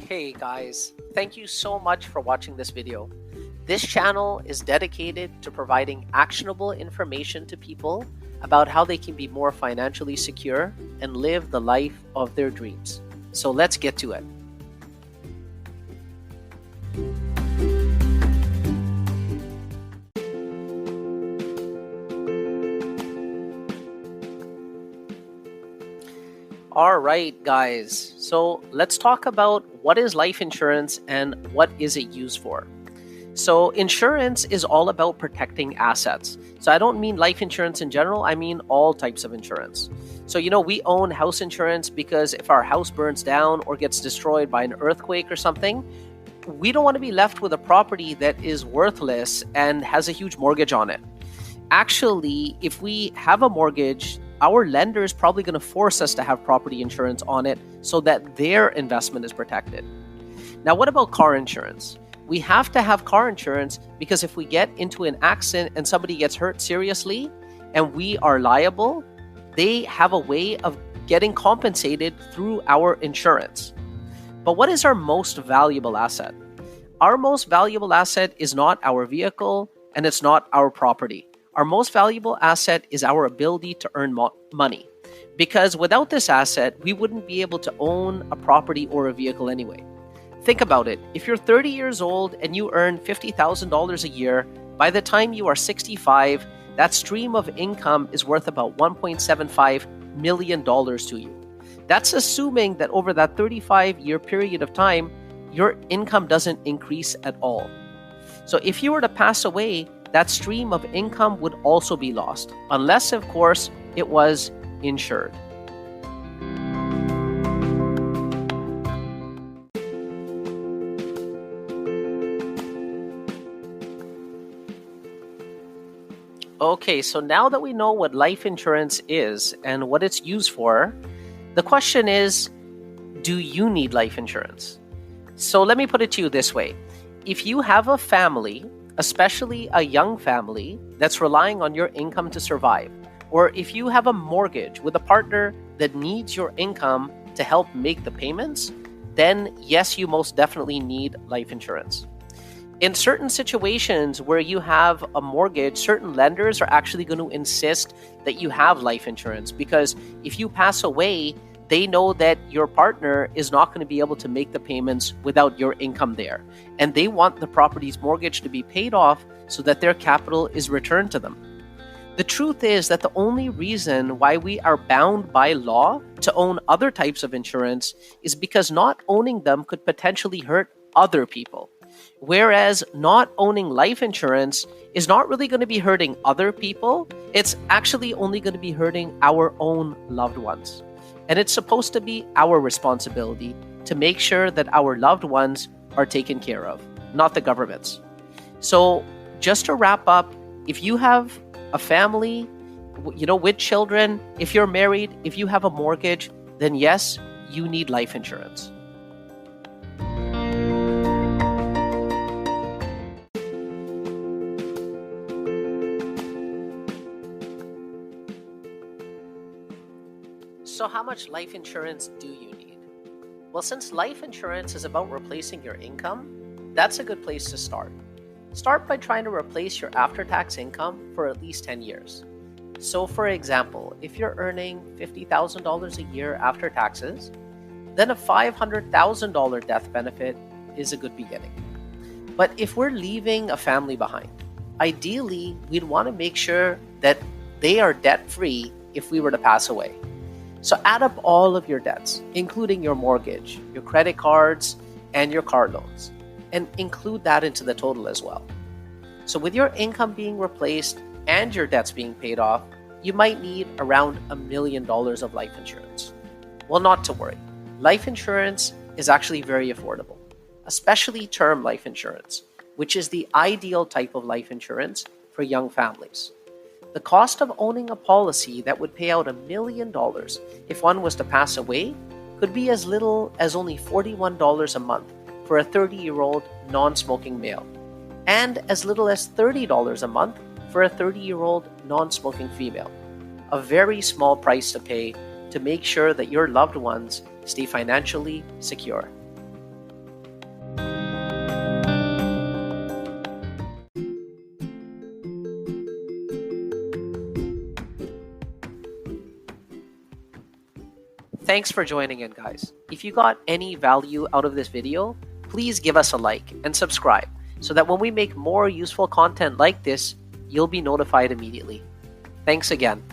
Hey guys, thank you so much for watching this video. This channel is dedicated to providing actionable information to people about how they can be more financially secure and live the life of their dreams. So let's get to it. All right, guys. So let's talk about what is life insurance and what is it used for. So insurance is all about protecting assets. So I don't mean life insurance in general, I mean all types of insurance. So, we own house insurance because if our house burns down or gets destroyed by an earthquake or something, we don't want to be left with a property that is worthless and has a huge mortgage on it. Actually, if we have a mortgage, our lender is probably going to force us to have property insurance on it so that their investment is protected. Now, what about car insurance? We have to have car insurance because if we get into an accident and somebody gets hurt seriously and we are liable, they have a way of getting compensated through our insurance. But what is our most valuable asset? Our most valuable asset is not our vehicle and it's not our property. Our most valuable asset is our ability to earn money. Because without this asset, we wouldn't be able to own a property or a vehicle anyway. Think about it. If you're 30 years old and you earn $50,000 a year, by the time you are 65, that stream of income is worth about $1.75 million to you. That's assuming that over that 35-year period of time, your income doesn't increase at all. So if you were to pass away, that stream of income would also be lost, unless, of course, it was insured. Okay, so now that we know what life insurance is and what it's used for, the question is, do you need life insurance? So let me put it to you this way. If you have a family, especially a young family that's relying on your income to survive, or if you have a mortgage with a partner that needs your income to help make the payments, then yes, you most definitely need life insurance. In certain situations where you have a mortgage, certain lenders are actually going to insist that you have life insurance because if you pass away, they know that your partner is not going to be able to make the payments without your income there. And they want the property's mortgage to be paid off so that their capital is returned to them. The truth is that the only reason why we are bound by law to own other types of insurance is because not owning them could potentially hurt other people. Whereas not owning life insurance is not really going to be hurting other people. It's actually only going to be hurting our own loved ones. And it's supposed to be our responsibility to make sure that our loved ones are taken care of, not the government's. So just to wrap up, if you have a family, with children, if you're married, if you have a mortgage, then yes, you need life insurance. So how much life insurance do you need? Well, since life insurance is about replacing your income, that's a good place to start. Start by trying to replace your after-tax income for at least 10 years. So for example, if you're earning $50,000 a year after taxes, then a $500,000 death benefit is a good beginning. But if we're leaving a family behind, ideally, we'd want to make sure that they are debt-free if we were to pass away. So add up all of your debts, including your mortgage, your credit cards, and your car loans, and include that into the total as well. So with your income being replaced and your debts being paid off, you might need around $1 million of life insurance. Well, not to worry. Life insurance is actually very affordable, especially term life insurance, which is the ideal type of life insurance for young families. The cost of owning a policy that would pay out $1 million if one was to pass away could be as little as only $41 a month for a 30-year-old non-smoking male, and as little as $30 a month for a 30-year-old non-smoking female. A very small price to pay to make sure that your loved ones stay financially secure. Thanks for joining in, guys. If you got any value out of this video, please give us a like and subscribe so that when we make more useful content like this, you'll be notified immediately. Thanks again.